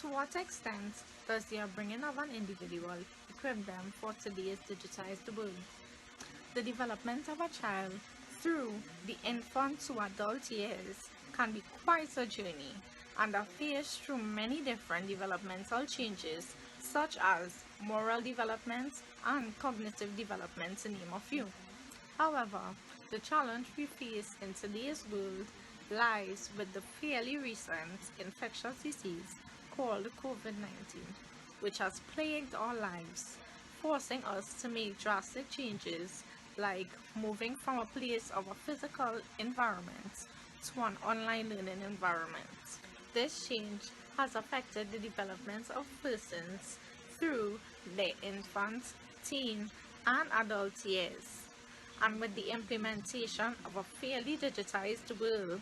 To what extent does the upbringing of an individual equip them for today's digitized world? The development of a child through the infant to adult years can be quite a journey and are faced through many different developmental changes such as moral development and cognitive development to name a few. However, the challenge we face in today's world lies with the fairly recent infectious disease called COVID-19, which has plagued our lives, forcing us to make drastic changes like moving from a place of a physical environment to an online learning environment. This change has affected the development of persons through their infant, teen, and adult years. And with the implementation of a fairly digitized world,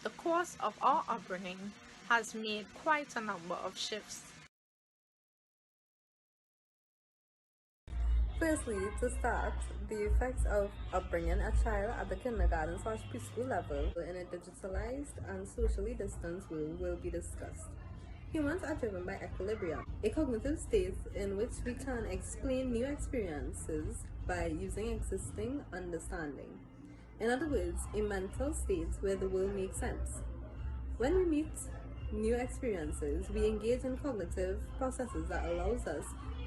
the course of our upbringing has made quite a number of shifts. Firstly, to start, the effects of upbringing a child at the kindergarten/preschool level in a digitalized and socially distanced world will be discussed. Humans are driven by equilibrium, a cognitive state in which we can explain new experiences by using existing understanding. In other words, a mental state where the world makes sense. When we meet new experiences, we engage in cognitive processes that allows us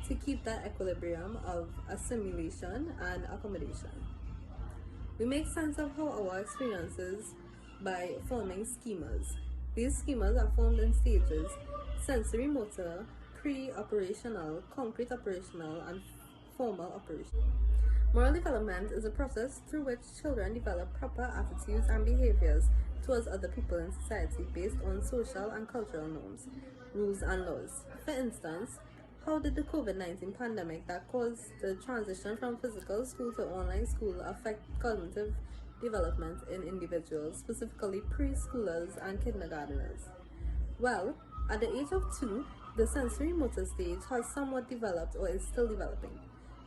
to keep that equilibrium of assimilation and accommodation. We make sense of how our experiences by forming schemas. These schemas are formed in stages: sensory motor, pre-operational, concrete operational, and formal operational. Moral development is a process through which children develop proper attitudes and behaviors towards other people in society based on social and cultural norms, rules, and laws. For instance, how did the COVID-19 pandemic that caused the transition from physical school to online school affect cognitive development in individuals, specifically preschoolers and kindergarteners? Well, at the age of 2, the sensory motor stage has somewhat developed or is still developing.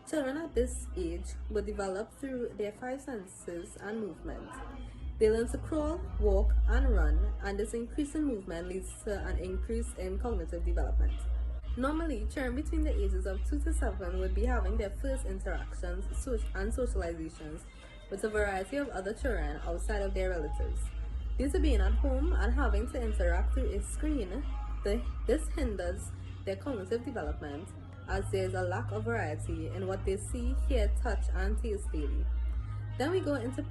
Children at this age will develop through their 5 senses and movement. They learn to crawl, walk, and run, and this increase in movement leads to an increase in cognitive development. Normally, children between the ages of 2 to 7 would be having their first interactions and socializations with a variety of other children outside of their relatives. Due to being at home and having to interact through a screen, this hinders their cognitive development as there is a lack of variety in what they see, hear, touch, and taste daily. Then we go into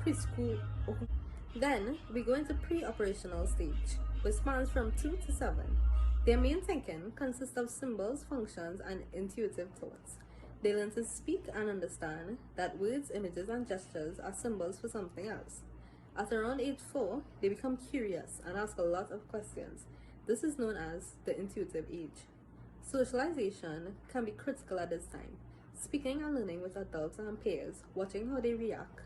pre-operational stage, which spans from 2 to 7. Their main thinking consists of symbols, functions, and intuitive thoughts. They learn to speak and understand that words, images, and gestures are symbols for something else. At around age 4, they become curious and ask a lot of questions. This is known as the intuitive age. Socialization can be critical at this time. Speaking and learning with adults and peers, watching how they react,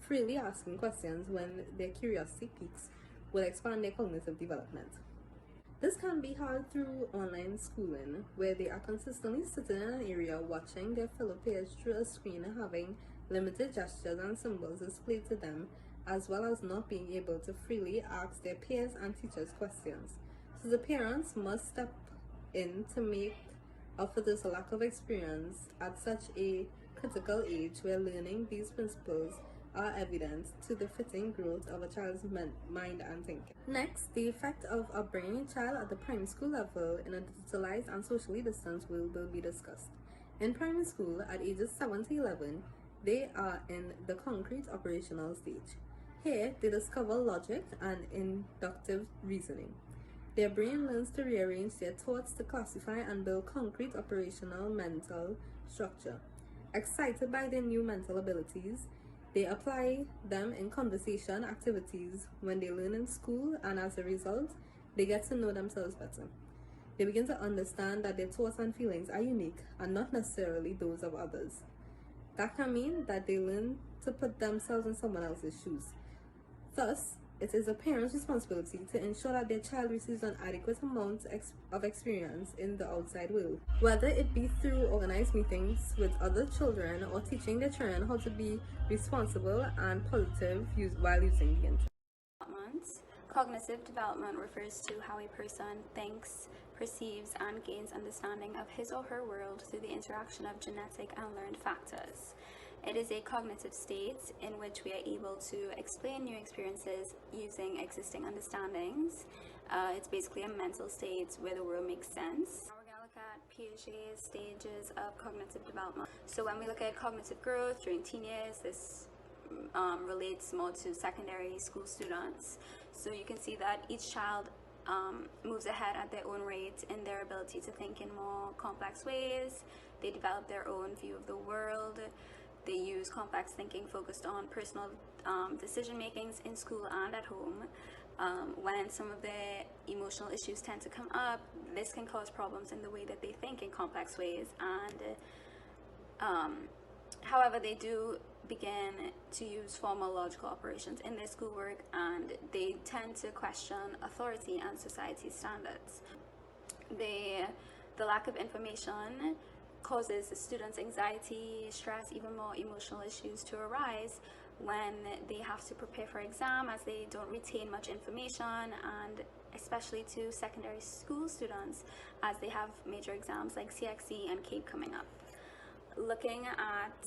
freely asking questions when their curiosity peaks will expand their cognitive development. This can be hard through online schooling, where they are consistently sitting in an area watching their fellow peers through a screen and having limited gestures and symbols displayed to them, as well as not being able to freely ask their peers and teachers questions. So the parents must step in to make up for this lack of experience at such a critical age, where learning these principles are evident to the fitting growth of a child's mind and thinking. Next, the effect of upbringing a child at the primary school level in a digitalized and socially distanced world will be discussed. In primary school, at ages 7 to 11, they are in the concrete operational stage. Here, they discover logic and inductive reasoning. Their brain learns to rearrange their thoughts to classify and build concrete operational mental structure. Excited by their new mental abilities, they apply them in conversation activities when they learn in school, and as a result, they get to know themselves better. They begin to understand that their thoughts and feelings are unique and not necessarily those of others. That can mean that they learn to put themselves in someone else's shoes. Thus, it is a parent's responsibility to ensure that their child receives an adequate amount of experience in the outside world, whether it be through organized meetings with other children or teaching their children how to be responsible and positive while using the internet. Cognitive development refers to how a person thinks, perceives and gains understanding of his or her world through the interaction of genetic and learned factors. It is a cognitive state in which we are able to explain new experiences using existing understandings. It's basically a mental state where the world makes sense. Now we're going to look at Piaget's stages of cognitive development. So when we look at cognitive growth during teen years, this relates more to secondary school students. So you can see that each child moves ahead at their own rate in their ability to think in more complex ways. They develop their own view of the world. They use complex thinking focused on personal decision makings in school and at home. When some of their emotional issues tend to come up, this can cause problems in the way that they think in complex ways. And however, they do begin to use formal logical operations in their schoolwork, and they tend to question authority and society standards. The lack of information causes the students anxiety, stress, even more emotional issues to arise when they have to prepare for exam, as they don't retain much information, and especially to secondary school students as they have major exams like CXC and CAPE coming up. Looking at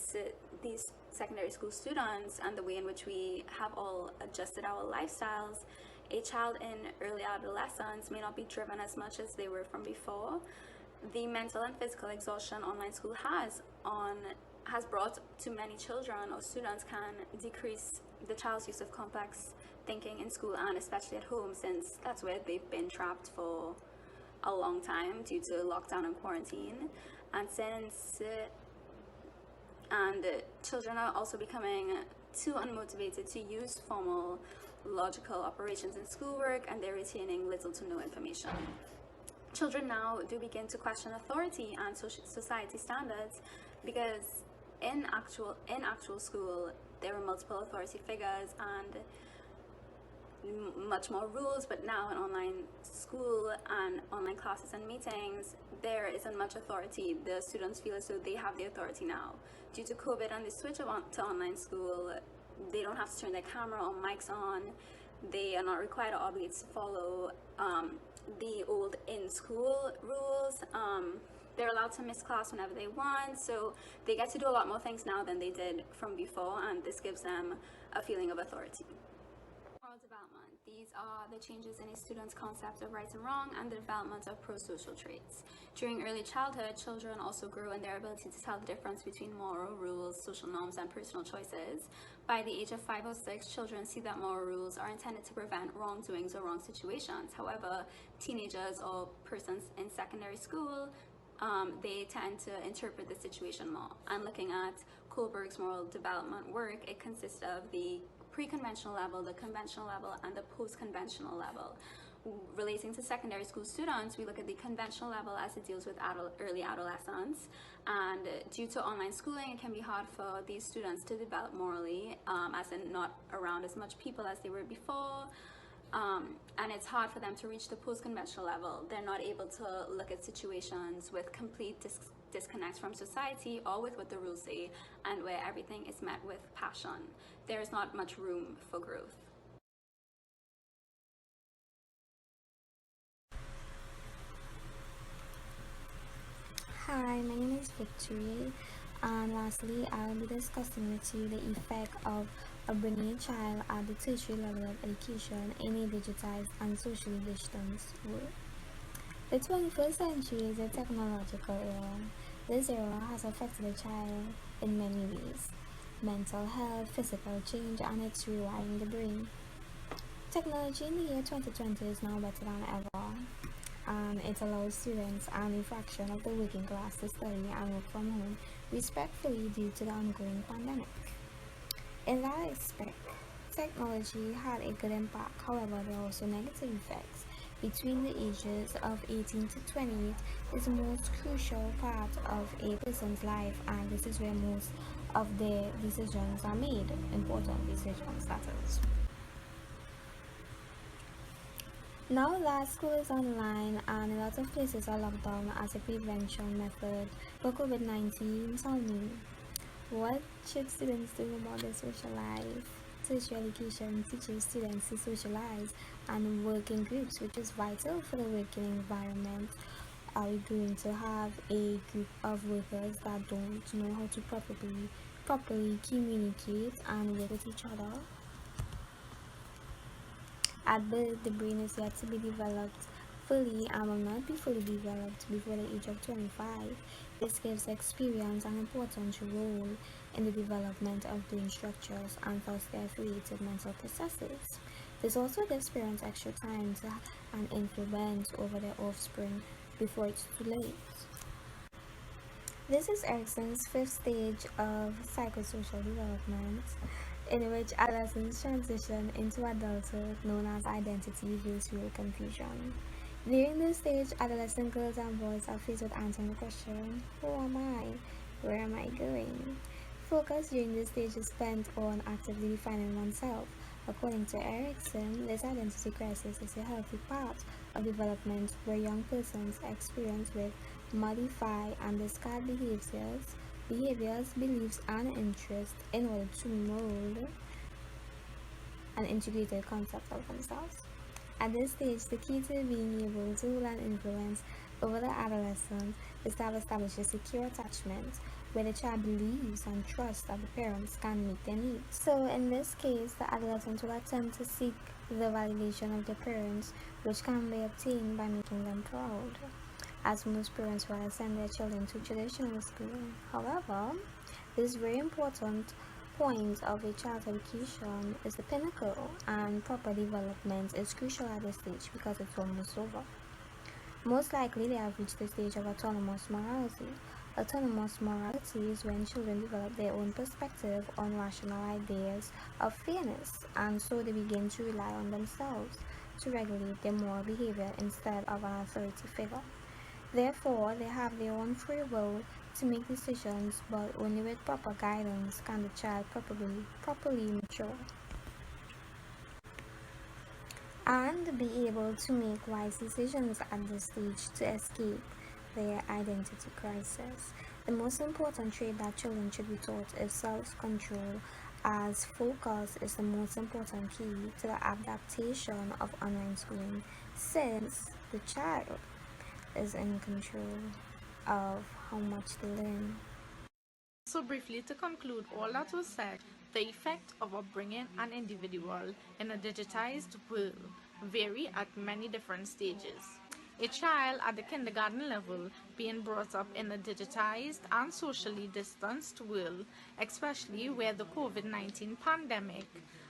these secondary school students and the way in which we have all adjusted our lifestyles, a child in early adolescence may not be driven as much as they were from before. The mental and physical exhaustion online school has brought to many children or students can decrease the child's use of complex thinking in school and especially at home, since that's where they've been trapped for a long time due to lockdown and quarantine. And children are also becoming too unmotivated to use formal logical operations in schoolwork, and they're retaining little to no information. Children now do begin to question authority and society standards, because in actual school there are multiple authority figures and much more rules, but now in online school and online classes and meetings, there isn't much authority. The students feel as though they have the authority now. Due to COVID and the switch to online school, they don't have to turn their camera or mics on. They are not required or obligated to follow the old in-school rules. They're allowed to miss class whenever they want, so they get to do a lot more things now than they did from before, and this gives them a feeling of authority. Moral development. These are the changes in a student's concept of right and wrong and the development of pro-social traits. During early childhood, children also grow in their ability to tell the difference between moral rules, social norms, and personal choices. By the age of 5 or 6, children see that moral rules are intended to prevent wrongdoings or wrong situations. However, teenagers or persons in secondary school, they tend to interpret the situation more. And looking at Kohlberg's moral development work, it consists of the pre-conventional level, the conventional level, and the post-conventional level. Relating to secondary school students, we look at the conventional level as it deals with early adolescence, and due to online schooling, it can be hard for these students to develop morally, as in not around as much people as they were before, and it's hard for them to reach the post-conventional level. They're not able to look at situations with complete disconnect from society or with what the rules say, and where everything is met with passion. There's not much room for growth. Hi, my name is Victory, and lastly, I'll be discussing with you the effect of bringing a child at the tertiary level of education in a digitized and socially distanced world. The 21st century is a technological era. This era has affected a child in many ways: mental health, physical change, and it's rewiring the brain. Technology in the year 2020 is now better than ever, and it allows students and a fraction of the working class to study and work from home respectfully due to the ongoing pandemic. In that aspect, technology had a good impact. However, there are also negative effects. Between the ages of 18 to 28 is the most crucial part of a person's life, and this is where most of their decisions are made, important decisions, that is. Now that school is online and a lot of places are locked down as a prevention method for COVID-19, tell me, what should students do about their social life? tertiary education teaches students to socialize and work in groups, which is vital for the working environment. Are we going to have a group of workers that don't know how to properly communicate and work with each other? At birth, the brain is yet to be developed fully and will not be fully developed before the age of 25. This gives experience an important role in the development of brain structures and thus their affiliated mental processes. This also gives parents extra time to have an influence over their offspring before it's too late. This is Erickson's fifth stage of psychosocial development, in which adolescents transition into adulthood, known as identity visual confusion. During this stage, adolescent girls and boys are faced with answering the question, who am I? Where am I going? Focus during this stage is spent on actively defining oneself. According to Erickson, this identity crisis is a healthy part of development where young persons experience with, modify, and discard behaviors, beliefs, and interests in order to mold an integrated concept of themselves. At this stage, the key to being able to hold an influence over the adolescent is to have established a secure attachment where the child believes and trusts that the parents can meet their needs. So in this case, the adolescent will attempt to seek the validation of their parents, which can be obtained by making them proud, as most parents will send their children to traditional school. However, this very important point of a child's education is the pinnacle, and proper development is crucial at this stage because it's almost over. Most likely, they have reached the stage of autonomous morality. Autonomous morality is when children develop their own perspective on rational ideas of fairness, and so they begin to rely on themselves to regulate their moral behavior instead of an authority figure. Therefore, they have their own free will to make decisions, but only with proper guidance can the child properly mature and be able to make wise decisions at this stage to escape their identity crisis. The most important trait that children should be taught is self-control, as focus is the most important key to the adaptation of online schooling, since the child is in control of how much they learn. So briefly, to conclude all that was said, the effect of upbringing an individual in a digitized world vary at many different stages. A child at the kindergarten level being brought up in a digitized and socially distanced world, especially where the COVID-19 pandemic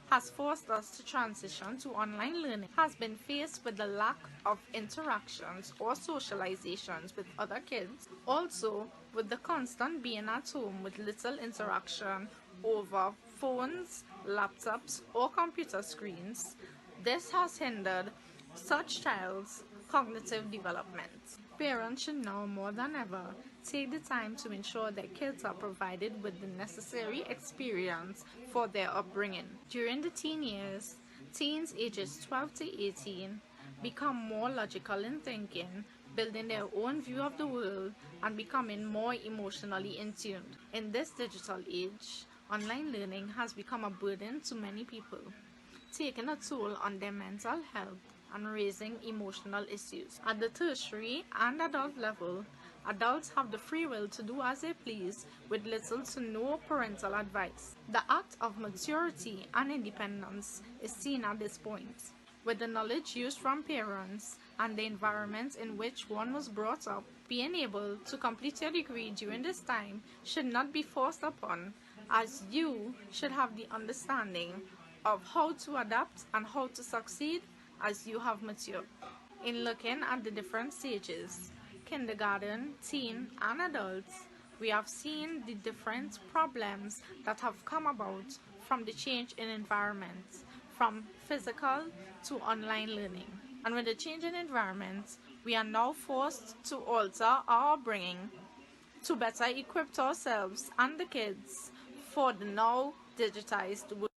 has forced us to transition to online learning, has been faced with the lack of interactions or socializations with other kids, also with the constant being at home with little interaction over phones, laptops, or computer screens. This has hindered such child's cognitive development. Parents should now more than ever take the time to ensure that kids are provided with the necessary experience for their upbringing. During the teen years, teens ages 12 to 18 become more logical in thinking, building their own view of the world, and becoming more emotionally in tune. In this digital age, online learning has become a burden to many people, taking a toll on their mental health and raising emotional issues. At the tertiary and adult level, adults have the free will to do as they please with little to no parental advice. The act of maturity and independence is seen at this point, with the knowledge used from parents and the environment in which one was brought up. Being able to complete your degree during this time should not be forced upon, as you should have the understanding of how to adapt and how to succeed as you have matured. In looking at the different stages, kindergarten, teen, and adults, we have seen the different problems that have come about from the change in environment, from physical to online learning. And with the change in environment, we are now forced to alter our upbringing to better equip ourselves and the kids for the now digitized world.